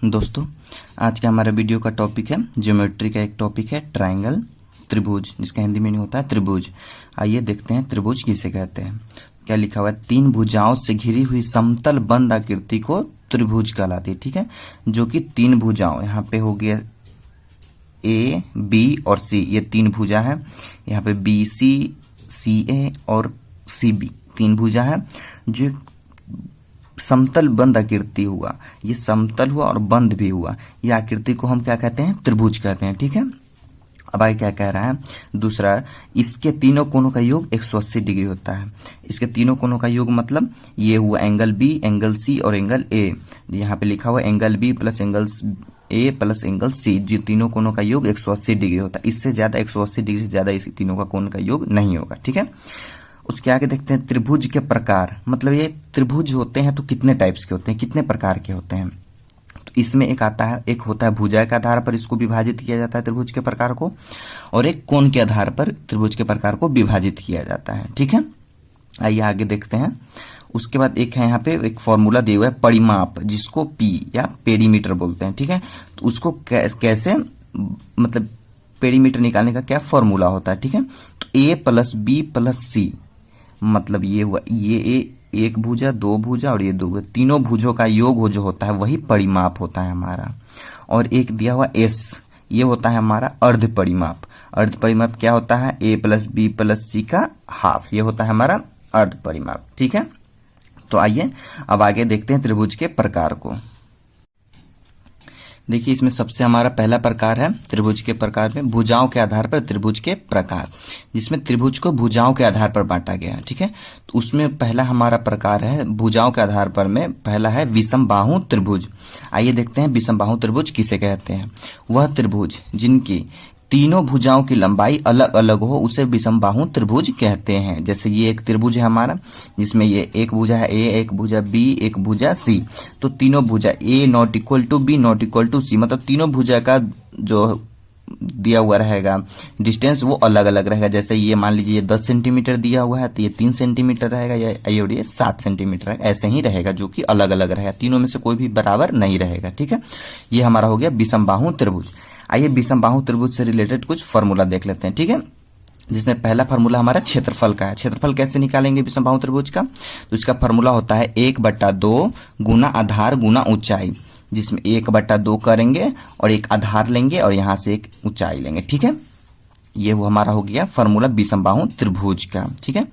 दोस्तों, आज का हमारा वीडियो का टॉपिक है ज्योमेट्री का एक टॉपिक है ट्रायंगल, त्रिभुज, जिसका हिंदी मीनिंग होता है त्रिभुज। आइए देखते हैं त्रिभुज किसे कहते हैं। क्या लिखा हुआ है, तीन भुजाओं से घिरी हुई समतल बंद आकृति को त्रिभुज कहलाती है। ठीक है, जो कि तीन भुजाओं, यहाँ पे हो गया ए, बी और सी, ये तीन भुजा है। यहाँ पे बी सी, सी ए और सी बी तीन भुजा है। जो समतल बंद आकृति हुआ, ये समतल हुआ और बंद भी हुआ, ये आकृति को हम क्या कहते हैं, त्रिभुज कहते हैं। ठीक है, अब आगे क्या कह रहा है दूसरा, इसके तीनों कोणों का योग 180 डिग्री होता है। इसके तीनों कोणों का योग मतलब ये हुआ एंगल बी, एंगल सी और एंगल ए। यहाँ पे लिखा हुआ angle B plus angle A plus angle C, जो तीनों कोणों का योग 180 डिग्री होता है। इससे ज्यादा 180 डिग्री से ज्यादा इस तीनों का कोण का योग नहीं होगा। ठीक है, उसके आगे देखते हैं त्रिभुज के प्रकार, मतलब ये त्रिभुज होते हैं तो कितने टाइप्स के होते हैं, कितने प्रकार के होते हैं। तो इसमें एक आता है, एक होता है भुजा के आधार पर इसको विभाजित किया जाता है त्रिभुज के प्रकार को, और एक कोण के आधार पर त्रिभुज के प्रकार को विभाजित किया जाता है। ठीक है, आइए आगे देखते हैं। उसके बाद एक है यहाँ पे एक फॉर्मूला दिया हुआ है परिमाप, जिसको पी या पेरीमीटर बोलते हैं। ठीक है, तो उसको कैसे मतलब पेरीमीटर निकालने का क्या फॉर्मूला होता है। ठीक है, तो ए प्लस बी प्लस सी, मतलब ये हुआ ये एक भुजा, दो भुजा और ये दो भुजा, तीनों भुजों का योग हो जो होता है वही परिमाप होता है हमारा। और एक दिया हुआ एस, ये होता है हमारा अर्ध परिमाप। अर्ध परिमाप क्या होता है, ए प्लस बी प्लस सी का हाफ, ये होता है हमारा अर्ध परिमाप। ठीक है, तो आइए अब आगे देखते हैं त्रिभुज के प्रकार को। देखिए, इसमें सबसे हमारा पहला प्रकार है त्रिभुज के प्रकार में भुजाओं के आधार पर त्रिभुज के प्रकार, जिसमें त्रिभुज को भुजाओं के आधार पर बांटा गया है। ठीक है, तो उसमें पहला हमारा प्रकार है भुजाओं के आधार पर में पहला है विषम बाहु त्रिभुज। आइए देखते हैं विषम बाहु त्रिभुज किसे कहते हैं। वह त्रिभुज जिनकी तीनों भुजाओं की लंबाई अलग अलग हो उसे विषम बाहु त्रिभुज कहते हैं। जैसे ये एक त्रिभुज है हमारा, जिसमें ये एक भुजा है ए, एक भुजा बी, एक भुजा सी। तो तीनों भुजा a not equal to b not equal to c, मतलब तीनों भुजा का जो दिया हुआ रहेगा डिस्टेंस वो अलग अलग रहेगा। जैसे ये मान लीजिए 10 सेंटीमीटर दिया हुआ है तो ये 3 सेंटीमीटर रहेगा, या ये 7 सेंटीमीटर रहेगा, ऐसे ही रहेगा, जो कि अलग अलग रहेगा, तीनों में से कोई भी बराबर नहीं रहेगा। ठीक है, ये हमारा हो गया विषम बाहु त्रिभुज। आइए विषम बाहु त्रिभुज से रिलेटेड कुछ फॉर्मूला देख लेते हैं। ठीक है, जिसमें पहला फॉर्मूला हमारा क्षेत्रफल का है। क्षेत्रफल कैसे निकालेंगे विषम बाहु त्रिभुज का, तो इसका फॉर्मूला होता है 1/2 गुना आधार गुना ऊंचाई, जिसमें 1/2 करेंगे और एक आधार लेंगे और यहां से एक ऊंचाई लेंगे। ठीक है, ये वो हमारा हो गया फॉर्मूला विषम बाहु त्रिभुज का। ठीक है,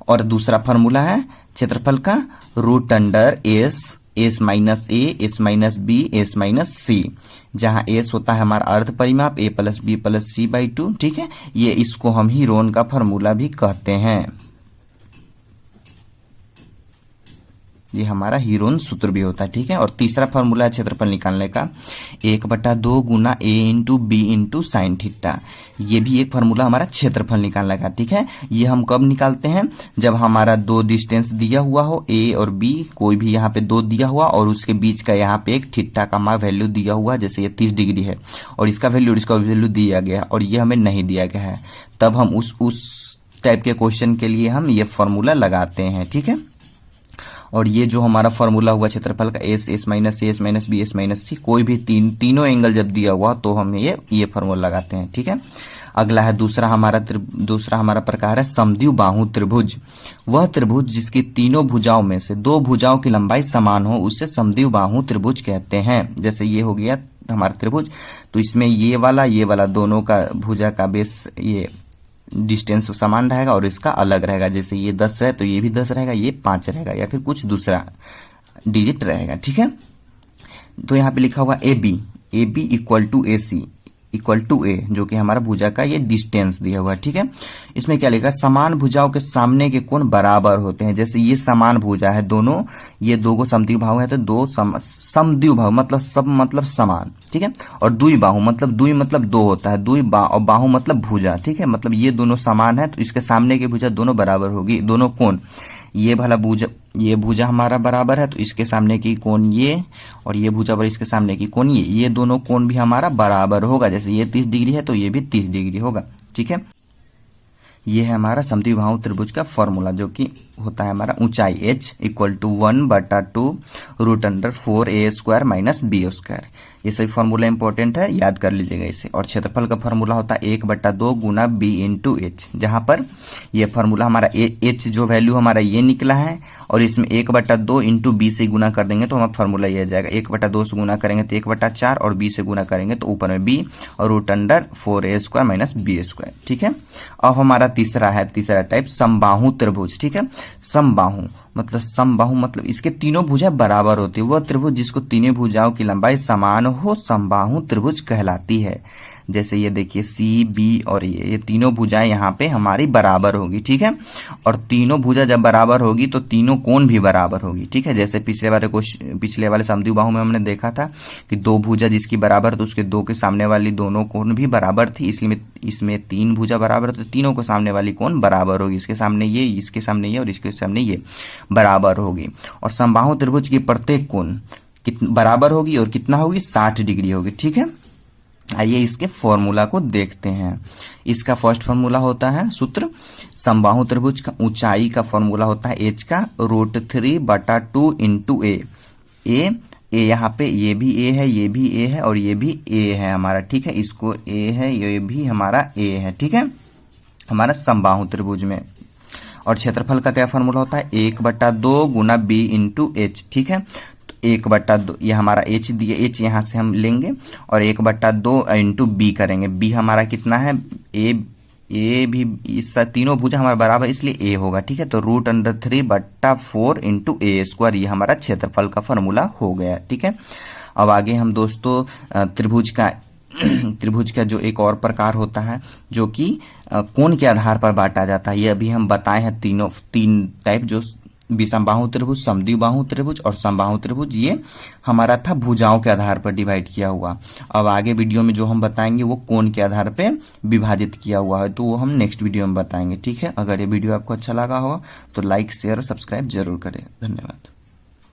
और दूसरा फॉर्मूला है क्षेत्रफल का √S, s minus a, s minus b, s minus c, जहां एस होता है हमारा अर्ध परिमाप a plus b plus c by 2। ठीक है, ये इसको हम हीरोन का फॉर्मूला भी कहते हैं, ये हमारा हीरोन सूत्र भी होता है। ठीक है, और तीसरा फॉर्मूला है क्षेत्रफल निकालने का 1/2 गुना a into b into sine theta, ये भी एक फॉर्मूला हमारा क्षेत्रफल निकालने का। ठीक है, ये हम कब निकालते हैं, जब हमारा दो डिस्टेंस दिया हुआ हो ए और बी, कोई भी यहाँ पे दो दिया हुआ और उसके बीच का यहाँ पे एक थीटा का हमारा वैल्यू दिया हुआ, जैसे ये 30 डिग्री है और इसका वैल्यू और इसका वैल्यू दिया गया और ये हमें नहीं दिया गया है, तब हम उस टाइप के क्वेश्चन के लिए हम ये फॉर्मूला लगाते हैं। ठीक है, और ये जो हमारा फॉर्मूला हुआ क्षेत्रफल का S, s minus a, s minus b, s minus c, कोई भी तीनों एंगल जब दिया हुआ तो हम ये फॉर्मूला लगाते हैं। ठीक है, अगला है दूसरा हमारा प्रकार है समद्विबाहु बाहु त्रिभुज। वह त्रिभुज जिसकी तीनों भुजाओं में से दो भुजाओं की लंबाई समान हो उसे समद्विबाहु बाहु त्रिभुज कहते हैं। जैसे ये हो गया हमारा त्रिभुज, तो इसमें ये वाला दोनों का भुजा का बेस ये डिस्टेंस समान रहेगा और इसका अलग रहेगा। जैसे ये 10 है तो ये भी 10 रहेगा, ये 5 रहेगा, या फिर कुछ दूसरा डिजिट रहेगा। ठीक है, तो यहाँ पे लिखा हुआ a b equal to a c equal to a, जो कि हमारा भुजा का ये डिस्टेंस दिया हुआ है। ठीक है, इसमें क्या लिखा, समान भुजाओं के सामने के कोण बराबर होते हैं। जैसे ये समान भुजा है दोनों, ये दो को समद्विबाहु है तो दो समद्विबाहु मतलब सब मतलब समान। ठीक है, और द्विबाहु मतलब दो होता है, और बाहु मतलब भुजा। ठीक है, मतलब ये दोनों समान है तो इसके सामने की भुजा दोनों बराबर होगी, दोनों कोण, ये भुजा हमारा बराबर है तो इसके सामने की कोण ये, और ये भुजा पर इसके सामने की कोण ये दोनों कोण भी हमारा बराबर होगा। जैसे ये 30 डिग्री है तो ये भी 30 डिग्री होगा। ठीक है, ये है हमारा समद्विबाहु त्रिभुज का फॉर्मूला, जो कि होता है हमारा ऊंचाई h equal to 1/2 √4a² minus b²। ये सभी फॉर्मूला इंपॉर्टेंट है, याद कर लीजिएगा इसे। और क्षेत्रफल का फॉर्मूला होता है 1/2 गुना b इंटू एच, जहां पर ये फॉर्मूला हमारा h जो वैल्यू हमारा ये निकला है और इसमें 1/2 इंटू b से गुना कर देंगे तो हमारा फॉर्मूला ये आ जाएगा। 1/2 से गुना करेंगे तो 1/4 और b से गुना करेंगे तो ऊपर में b और √4a² माइनस b²। ठीक है। अब हमारा तीसरा टाइप समबाहु त्रिभुज। ठीक है। समबाहु मतलब इसके तीनों भुजा बराबर होती है। वह त्रिभुज जिसको तीनों भुजाओं की लंबाई समान हो समबाहु त्रिभुज कहलाती है। जैसे ये देखिए सी बी और ये तीनों भुजाएं यहाँ पे हमारी बराबर होगी। ठीक है। और तीनों भुजा जब बराबर होगी तो तीनों कोण भी बराबर होगी। ठीक है। जैसे पिछले वाले समद्विबाहु में हमने देखा था कि दो भुजा जिसकी बराबर तो उसके दो के सामने वाली दोनों कोण भी बराबर थी, इसलिए इसमें तीन भुजा बराबर तो तीनों को सामने वाली कोण बराबर होगी। इसके सामने ये, इसके सामने ये और इसके सामने ये बराबर होगी। और समबाहु त्रिभुज की प्रत्येक कोण बराबर होगी और कितना होगी, 60 डिग्री होगी। ठीक है। आइए इसके फॉर्मूला को देखते हैं। इसका फर्स्ट फॉर्मूला होता है सूत्र समबाहु त्रिभुज का ऊंचाई का फॉर्मूला होता है h का √3/2 इंटू ए। यहाँ पे ये भी a है, ये भी a है और ये भी a है हमारा। ठीक है। इसको a है, ये भी हमारा a है। ठीक है। हमारा समबाहु त्रिभुज में। और क्षेत्रफल का क्या फॉर्मूला होता है 1/2 गुना b इंटू एच। ठीक है। 1/2 ये हमारा h दिए, h यहाँ से हम लेंगे और 1/2 इंटू बी करेंगे। b हमारा कितना है, a भी इस तीनों भुजा हमारा बराबर इसलिए a होगा। ठीक है। तो √3/4 इंटू a², ये हमारा क्षेत्रफल का फॉर्मूला हो गया। ठीक है। अब आगे हम दोस्तों त्रिभुज का जो एक और प्रकार होता है जो कि कोण के आधार पर बांटा जाता है। ये अभी हम बताए हैं तीन टाइप, जो विषमबाहु त्रिभुज, समद्विबाहु त्रिभुज और समबाहु त्रिभुज। ये हमारा था भुजाओं के आधार पर डिवाइड किया हुआ। अब आगे वीडियो में जो हम बताएंगे वो कोण के आधार पे विभाजित किया हुआ है, तो वो हम नेक्स्ट वीडियो में बताएंगे। ठीक है। अगर ये वीडियो आपको अच्छा लगा हो तो लाइक, शेयर और सब्सक्राइब जरूर करें। धन्यवाद।